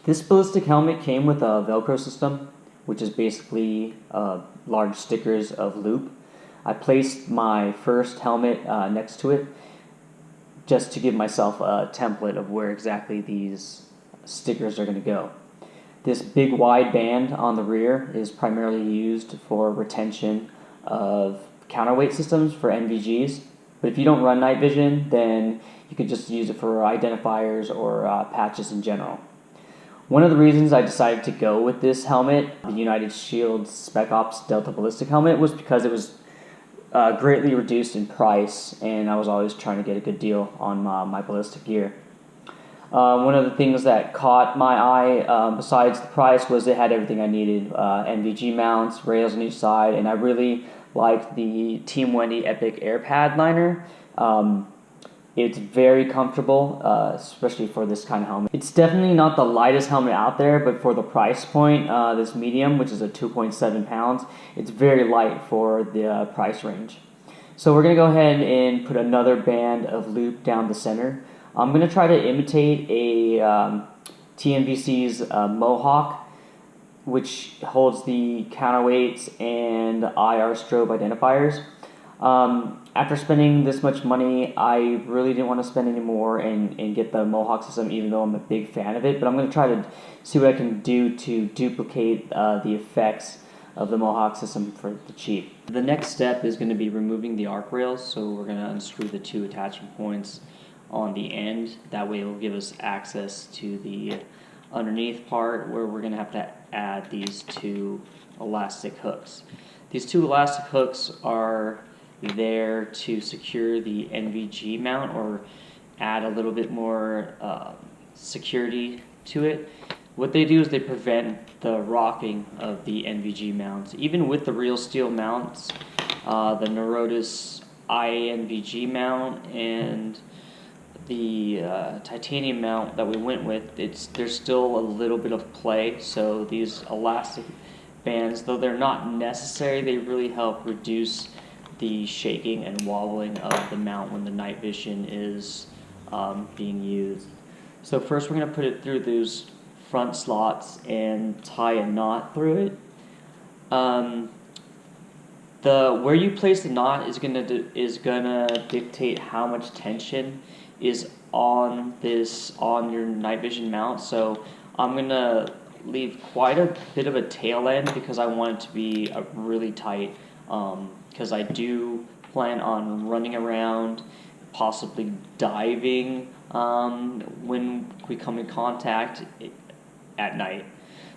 This ballistic helmet came with a Velcro system, which is basically large stickers of loop. I placed my first helmet next to it just to give myself a template of where exactly these stickers are going to go. This big wide band on the rear is primarily used for retention of counterweight systems for NVGs. But if you don't run night vision, then you could just use it for identifiers or patches in general. One of the reasons I decided to go with this helmet, the United Shield Spec Ops Delta Ballistic helmet, was because it was greatly reduced in price, and I was always trying to get a good deal on my ballistic gear. One of the things that caught my eye, besides the price, was it had everything I needed. NVG mounts, rails on each side, and I really liked the Team Wendy Epic Air Pad liner. It's very comfortable, especially for this kind of helmet. It's definitely not the lightest helmet out there, but for the price point, this medium, which is a 2.7 pounds, it's very light for the price range. So we're going to go ahead and put another band of loop down the center. I'm going to try to imitate a TNVC's Mohawk, which holds the counterweights and IR strobe identifiers. After spending this much money, I really didn't want to spend any more and get the Mohawk system, even though I'm a big fan of it. But I'm going to try to see what I can do to duplicate the effects of the Mohawk system for the Cheap. The next step is going to be removing the arc rails. So we're going to unscrew the two attachment points on the end. That way it will give us access to the underneath part, where we're going to have to add these two elastic hooks. These two elastic hooks are there to secure the NVG mount or add a little bit more security to it. What they do is they prevent the rocking of the NVG mounts. Even with the real steel mounts, the Neurotis INVG mount and the titanium mount that we went with, there's still a little bit of play. So these elastic bands, though they're not necessary, they really help reduce the shaking and wobbling of the mount when the night vision is being used. So first we're going to put it through those front slots and tie a knot through it. Where you place the knot is gonna dictate how much tension is on your night vision mount. So I'm gonna leave quite a bit of a tail end because I want it to be really tight. Because I do plan on running around, possibly diving when we come in contact at night.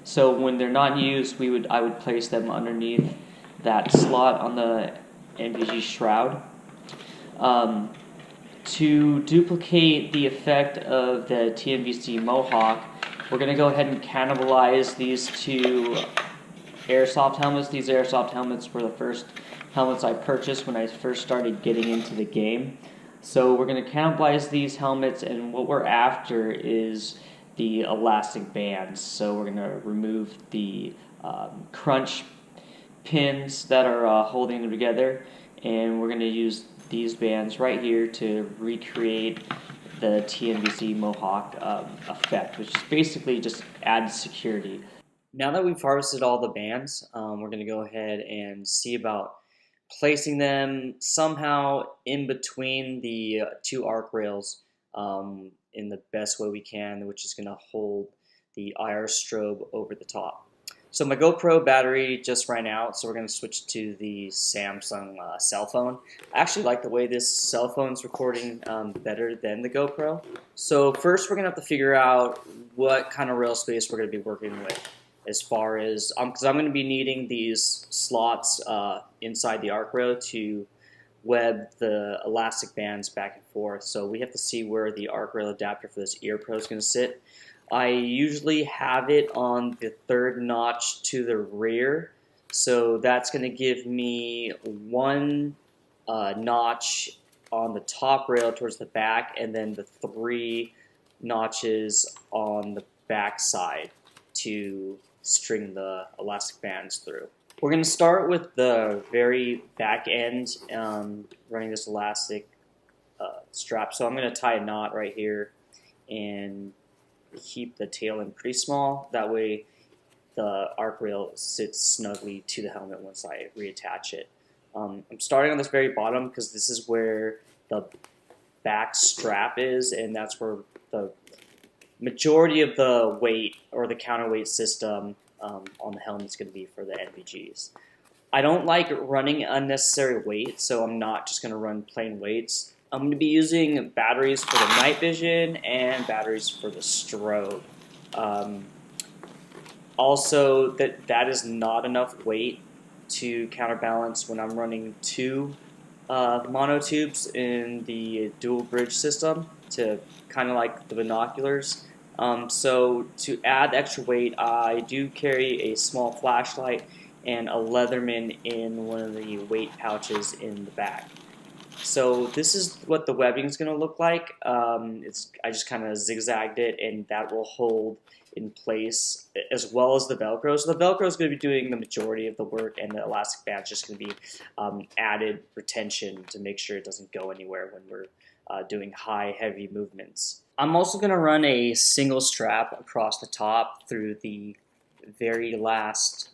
So when they're not used, I would place them underneath that slot on the NVG shroud. To duplicate the effect of the TNVC Mohawk, we're going to go ahead and cannibalize these two airsoft helmets. These airsoft helmets were the first helmets I purchased when I first started getting into the game. So we're going to cannibalize these helmets, and what we're after is the elastic bands. So we're going to remove the crunch pins that are holding them together, and we're going to use these bands right here to recreate the TNVC Mohawk effect, which is basically just add security. Now that we've harvested all the bands, we're going to go ahead and see about placing them somehow in between the two arc rails in the best way we can, which is going to hold the IR strobe over the top. So my GoPro battery just ran out, so we're going to switch to the Samsung cell phone. I actually like the way this cell phone's recording better than the GoPro. So first we're going to have to figure out what kind of rail space we're going to be working with, as far as, because I'm going to be needing these slots inside the arc rail to web the elastic bands back and forth. So we have to see where the arc rail adapter for this ear pro is going to sit. I usually have it on the third notch to the rear, so that's going to give me one notch on the top rail towards the back, and then the 3 notches on the back side to string the elastic bands through. We're going to start with the very back end, running this elastic strap. So I'm going to tie a knot right here and keep the tail end pretty small. That way the arc rail sits snugly to the helmet once I reattach it. I'm starting on this very bottom because this is where the back strap is, and that's where the majority of the weight or the counterweight system on the helmet is going to be for the NVGs. I don't like running unnecessary weight, so I'm not just going to run plain weights. I'm going to be using batteries for the night vision and batteries for the strobe. Also, that is not enough weight to counterbalance when I'm running two monotubes in the dual bridge system to kind of like the binoculars. So to add extra weight, I do carry a small flashlight and a Leatherman in one of the weight pouches in the back. So this is what the webbing is going to look like. I just kind of zigzagged it, and that will hold in place, as well as the Velcro. So the Velcro is going to be doing the majority of the work, and the elastic band is just going to be added retention to make sure it doesn't go anywhere when we're doing high, heavy movements. I'm also going to run a single strap across the top through the very last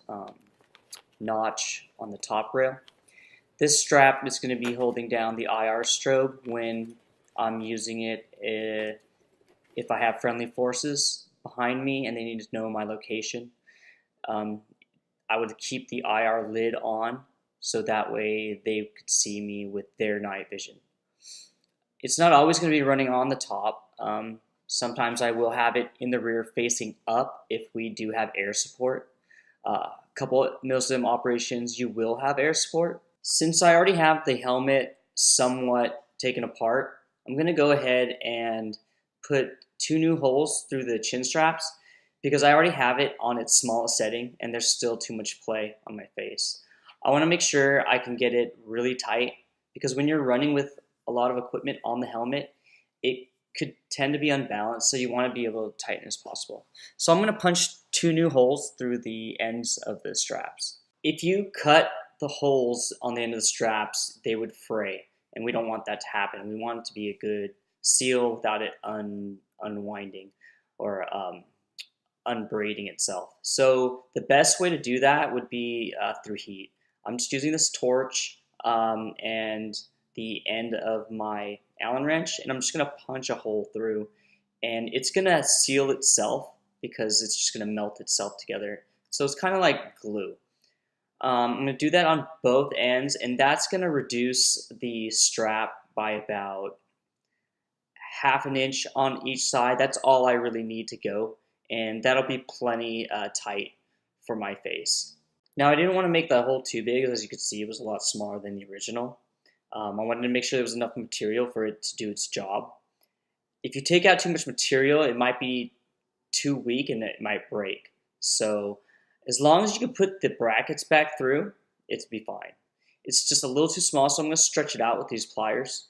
notch on the top rail. This strap is going to be holding down the IR strobe when I'm using it if I have friendly forces behind me and they need to know my location. I would keep the IR lid on so that way they could see me with their night vision. It's not always going to be running on the top. Sometimes I will have it in the rear facing up if we do have air support. A couple of MILSIM operations you will have air support. Since I already have the helmet somewhat taken apart, I'm going to go ahead and put 2 new holes through the chin straps because I already have it on its smallest setting and there's still too much play on my face. I want to make sure I can get it really tight because when you're running with a lot of equipment on the helmet, it could tend to be unbalanced, so you want to be able to tighten as possible. So I'm going to punch 2 new holes through the ends of the straps. If you cut the holes on the end of the straps, they would fray, and we don't want that to happen. We want it to be a good seal without it unwinding or unbraiding itself. So the best way to do that would be through heat. I'm just using this torch and the end of my Allen wrench, and I'm just going to punch a hole through, and it's going to seal itself because it's just going to melt itself together. So it's kind of like glue. I'm going to do that on both ends, and that's going to reduce the strap by about ½ an inch on each side. That's all I really need to go, and that'll be plenty tight for my face. Now, I didn't want to make the hole too big. As you can see, it was a lot smaller than the original. I wanted to make sure there was enough material for it to do its job. If you take out too much material, it might be too weak and it might break. So as long as you can put the brackets back through, it'll be fine. It's just a little too small, so I'm going to stretch it out with these pliers,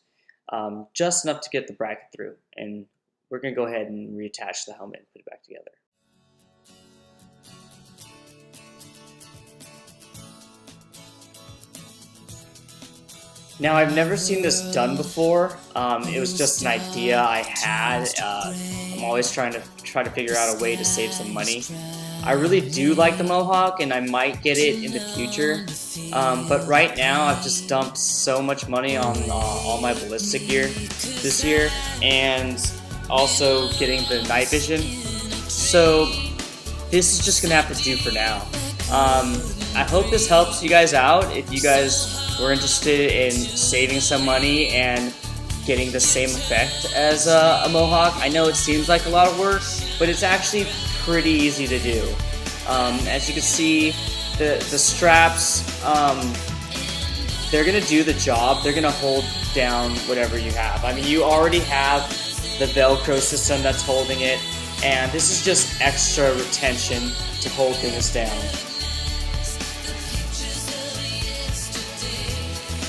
just enough to get the bracket through. And we're going to go ahead and reattach the helmet and put it back together. Now, I've never seen this done before. It was just an idea I had. I'm always trying to figure out a way to save some money. I really do like the Mohawk, and I might get it in the future. But right now, I've just dumped so much money on all my ballistic gear this year, and also getting the night vision. So this is just gonna have to do for now. I hope this helps you guys out. If you guys were interested in saving some money and getting the same effect as a Mohawk, I know it seems like a lot of work, but it's actually pretty easy to do. As you can see, the straps, they're going to do the job. They're going to hold down whatever you have. I mean, you already have the Velcro system that's holding it, and this is just extra retention to hold things down.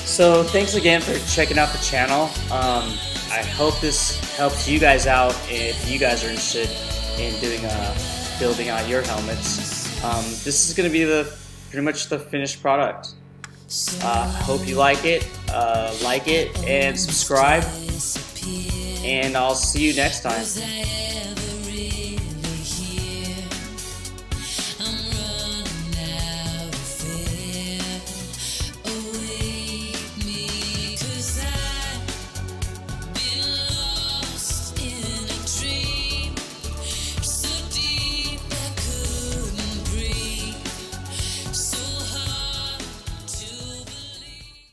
So thanks again for checking out the channel. I hope this helps you guys out if you guys are interested in building out your helmets. This is going to be pretty much the finished product. Hope you like it and subscribe, and I'll see you next time.